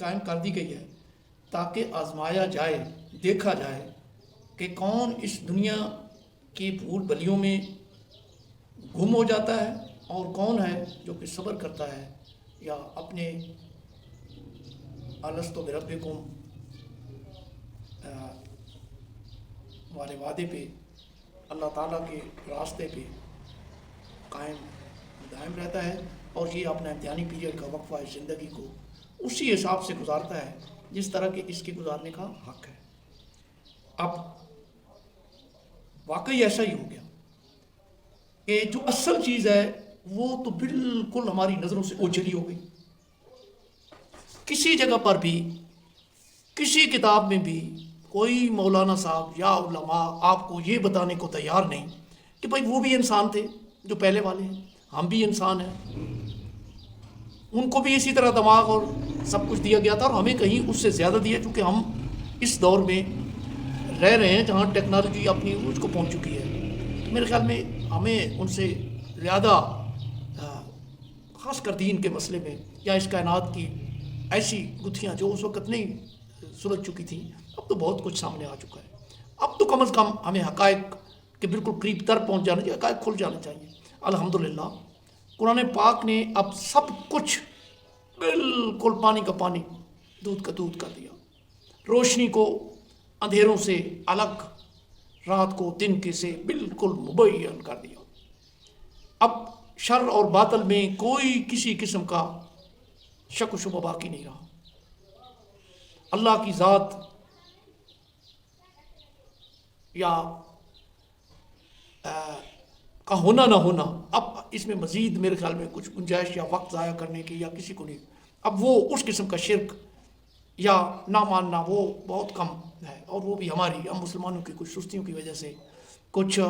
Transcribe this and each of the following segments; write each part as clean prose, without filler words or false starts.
قائم کر دی گئی ہے تاکہ آزمایا جائے، دیکھا جائے کہ کون اس دنیا کی بھول بھلیوں میں گم ہو جاتا ہے اور کون ہے جو کہ صبر کرتا ہے یا اپنے الستو بربکم والے وعدے پہ، اللہ تعالیٰ کے راستے پہ قائم دائم رہتا ہے اور یہ اپنا امتحانی پیریڈ کا وقفہ ہے زندگی کو اسی حساب سے گزارتا ہے جس طرح کہ اس کے گزارنے کا حق ہے۔ اب واقعی ایسا ہی ہو گیا کہ جو اصل چیز ہے وہ تو بالکل ہماری نظروں سے اوجھلی ہو گئی۔ کسی جگہ پر بھی، کسی کتاب میں بھی کوئی مولانا صاحب یا علماء آپ کو یہ بتانے کو تیار نہیں کہ بھائی وہ بھی انسان تھے جو پہلے والے ہیں، ہم بھی انسان ہیں، ان کو بھی اسی طرح دماغ اور سب کچھ دیا گیا تھا اور ہمیں کہیں اس سے زیادہ دیا، چونکہ ہم اس دور میں رہ رہے ہیں جہاں ٹیکنالوجی اپنی عروج کو پہنچ چکی ہے۔ میرے خیال میں ہمیں ان سے زیادہ خاص کر دین کے مسئلے میں یا اس کائنات کی ایسی گتھیاں جو اس وقت نہیں سلجھ چکی تھیں، اب تو بہت کچھ سامنے آ چکا ہے۔ اب تو کم از کم ہمیں حقائق کے بالکل قریب تر پہنچ جانا چاہیے، حقائق کھل جانے چاہیے۔ الحمدللہ قرآن پاک نے اب سب کچھ بالکل پانی کا پانی، دودھ کا دودھ کر دیا، روشنی کو اندھیروں سے الگ، رات کو دن کے سے بالکل مبین کر دیا۔ اب شر اور باطل میں کوئی کسی قسم کا شک و شبہ باقی نہیں رہا۔ اللہ کی ذات یا کا ہونا نہ ہونا، اب اس میں مزید میرے خیال میں کچھ گنجائش یا وقت ضائع کرنے کی یا کسی کو نہیں، اب وہ اس قسم کا شرک یا نہ ماننا وہ بہت کم ہے، اور وہ بھی ہماری، ہم مسلمانوں کی کچھ سستیوں کی وجہ سے، کچھ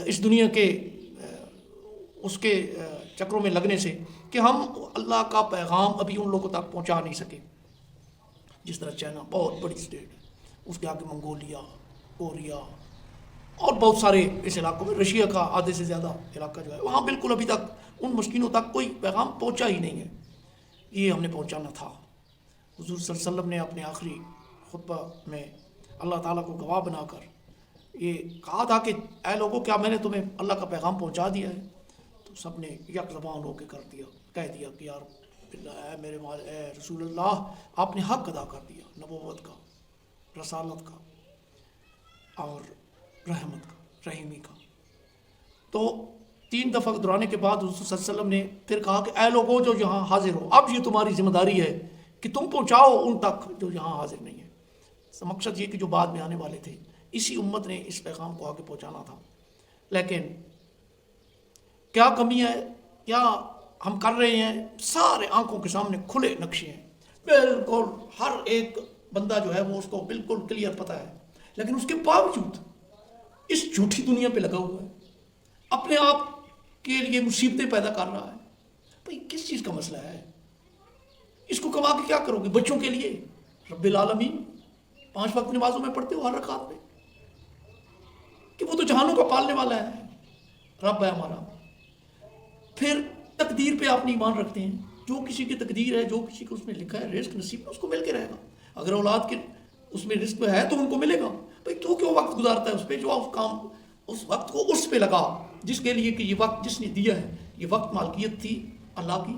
اس دنیا کے اس کے چکروں میں لگنے سے کہ ہم اللہ کا پیغام ابھی ان لوگوں تک پہنچا نہیں سکے۔ جس طرح چائنا بہت بڑی اسٹیٹ ہے، اس کے آگے منگولیا، کوریا اور بہت سارے اس علاقوں میں، رشیا کا آدھے سے زیادہ علاقہ جو ہے وہاں بالکل ابھی تک ان مسکینوں تک کوئی پیغام پہنچا ہی نہیں ہے۔ یہ ہم نے پہنچانا تھا۔ حضور صلی اللہ علیہ وسلم نے اپنے آخری خطبہ میں اللہ تعالیٰ کو گواہ بنا کر یہ کہا تھا کہ اے لوگوں، کیا میں نے تمہیں اللہ کا پیغام پہنچا دیا ہے؟ تو سب نے یک زبان ہو کے کہہ دیا کہ یار اے میرے اے رسول اللہ، آپ نے حق ادا کر دیا، نبوت کا، رسالت کا اور رحمت کا، رحیمی کا۔ تو 3 دفعہ دہرانے کے بعد حضور صلی اللہ علیہ وسلم نے پھر کہا کہ اے لوگوں جو یہاں حاضر ہو، اب یہ تمہاری ذمہ داری ہے کہ تم پہنچاؤ ان تک جو یہاں حاضر نہیں ہے۔ مقصد یہ کہ جو بعد میں آنے والے تھے، اسی امت نے اس پیغام کو آگے پہنچانا تھا۔ لیکن کیا کمی ہے، کیا ہم کر رہے ہیں؟ سارے آنکھوں کے سامنے کھلے نقشے ہیں، بالکل ہر ایک بندہ جو ہے وہ اس کو بالکل کلیئر پتہ ہے، لیکن اس کے باوجود اس جھوٹی دنیا پہ لگا ہوا ہے، اپنے آپ کے لیے مصیبتیں پیدا کر رہا ہے۔ بھئی کس چیز کا مسئلہ ہے؟ اس کو کما کے کیا کرو گے؟ بچوں کے لیے؟ رب العالمین 5 وقت نمازوں میں پڑھتے ہو ہر رکعت میں کہ وہ تو جہانوں کا پالنے والا ہے، رب ہے ہمارا۔ پھر تقدیر پہ آپ ایمان رکھتے ہیں، جو کسی کی تقدیر ہے، جو کسی کو اس میں لکھا ہے، رزق نصیب میں اس کو مل کے رہے گا۔ اگر اولاد کے اس میں رزق میں ہے تو ان کو ملے گا۔ بھئی تو کیوں وقت گزارتا ہے اس پہ؟ جو اس کام، اس وقت کو اس پہ لگا جس کے لیے کہ یہ وقت جس نے دیا ہے، یہ وقت مالکیت تھی اللہ کی،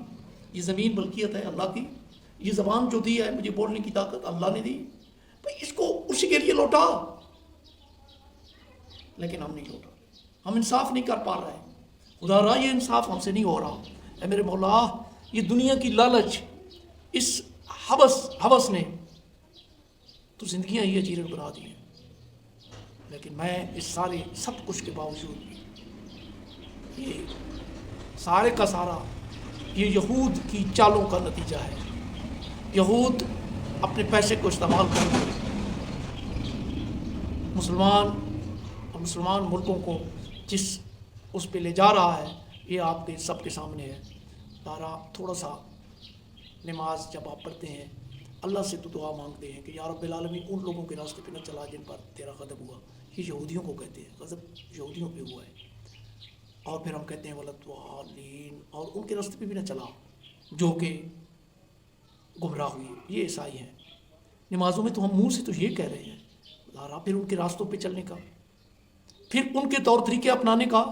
یہ زمین ملکیت ہے اللہ کی، یہ زبان جو دی ہے مجھے بولنے کی طاقت اللہ نے دی، بھئی اس کو اسی کے لیے لوٹا۔ لیکن ہم نہیں لوٹا، ہم انصاف نہیں کر پا رہے ہیں۔ خدا را یہ انصاف ہم سے نہیں ہو رہا۔ اے میرے مولا، یہ دنیا کی لالچ، اس ہوس نے تو زندگیاں ہی اجیرن بنا دی ہیں۔ لیکن میں اس سارے سب کچھ کے باوجود، یہ سارے کا سارا یہ یہود کی چالوں کا نتیجہ ہے۔ یہود اپنے پیسے کو استعمال کر کے مسلمان اور مسلمان ملکوں کو جس اس پہ لے جا رہا ہے، یہ آپ کے سب کے سامنے ہے۔ تارا تھوڑا سا نماز جب آپ پڑھتے ہیں، اللہ سے تو دعا مانگتے ہیں کہ یا رب العالمین ان لوگوں کے راستے پہ نہ چلا جن پر تیرا غضب ہوا۔ یہ یہودیوں کو کہتے ہیں، غضب یہودیوں پہ ہوا ہے۔ اور پھر ہم کہتے ہیں ولدوالین، اور ان کے راستے پہ بھی نہ چلا جو کہ گمراہ ہوئی. یہ عیسائی ہیں. نمازوں میں تو ہم منہ سے تو یہ کہہ رہے ہیں لارا، پھر ان کے راستوں پہ چلنے کا، پھر ان کے طور طریقے اپنانے کا.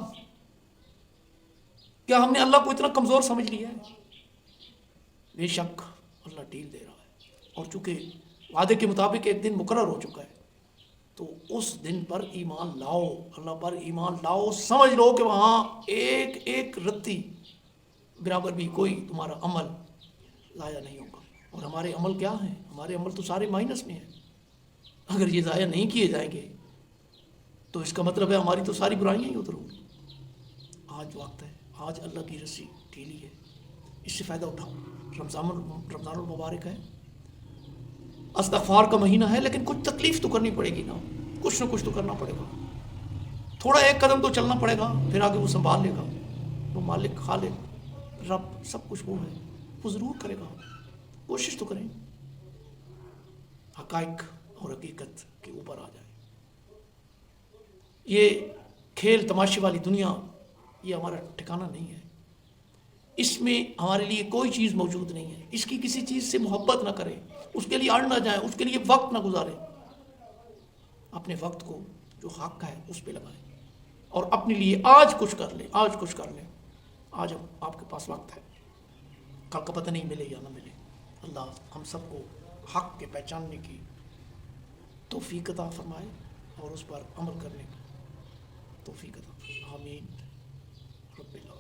کیا ہم نے اللہ کو اتنا کمزور سمجھ لیا ہے؟ بے شک اللہ ڈیل دے رہا ہے، اور چونکہ وعدے کے مطابق ایک دن مقرر ہو چکا ہے، تو اس دن پر ایمان لاؤ، اللہ پر ایمان لاؤ. سمجھ لو کہ وہاں ایک ایک رتی برابر بھی کوئی تمہارا عمل ضائع نہیں ہوگا. اور ہمارے عمل کیا ہیں؟ ہمارے عمل تو سارے مائنس میں ہیں. اگر یہ ضائع نہیں کیے جائیں گے تو اس کا مطلب ہے ہماری تو ساری برائیاں ہی ادھر ہوں گی. آج وقت ہے، آج اللہ کی رسی ڈھیلی ہے، اس سے فائدہ اٹھاؤ. رمضان المبارک ہے، استغفار کا مہینہ ہے، لیکن کچھ تکلیف تو کرنی پڑے گی نا، کچھ نہ کچھ تو کرنا پڑے گا. تھوڑا ایک قدم تو چلنا پڑے گا، پھر آگے وہ سنبھال لے گا. وہ مالک خالق رب سب کچھ وہ ہے، وہ ضرور کرے گا. کوشش تو کریں، حقائق اور حقیقت کے اوپر آ جائیں. یہ کھیل تماشے والی دنیا یہ ہمارا ٹھکانہ نہیں ہے. اس میں ہمارے لیے کوئی چیز موجود نہیں ہے. اس کی کسی چیز سے محبت نہ کریں، اس کے لیے اڑ نہ جائیں، اس کے لیے وقت نہ گزاریں. اپنے وقت کو جو حق ہے اس پہ لگائیں، اور اپنے لیے آج کچھ کر لیں. آج کچھ کر لیں. آج آپ کے پاس وقت ہے، کل کا پتہ نہیں ملے یا نہ ملے. اللہ ہم سب کو حق کے پہچاننے کی توفیق عطا فرمائے اور اس پر عمل کرنے کی توفیق عطا فرمائے. آمین رب العالمین.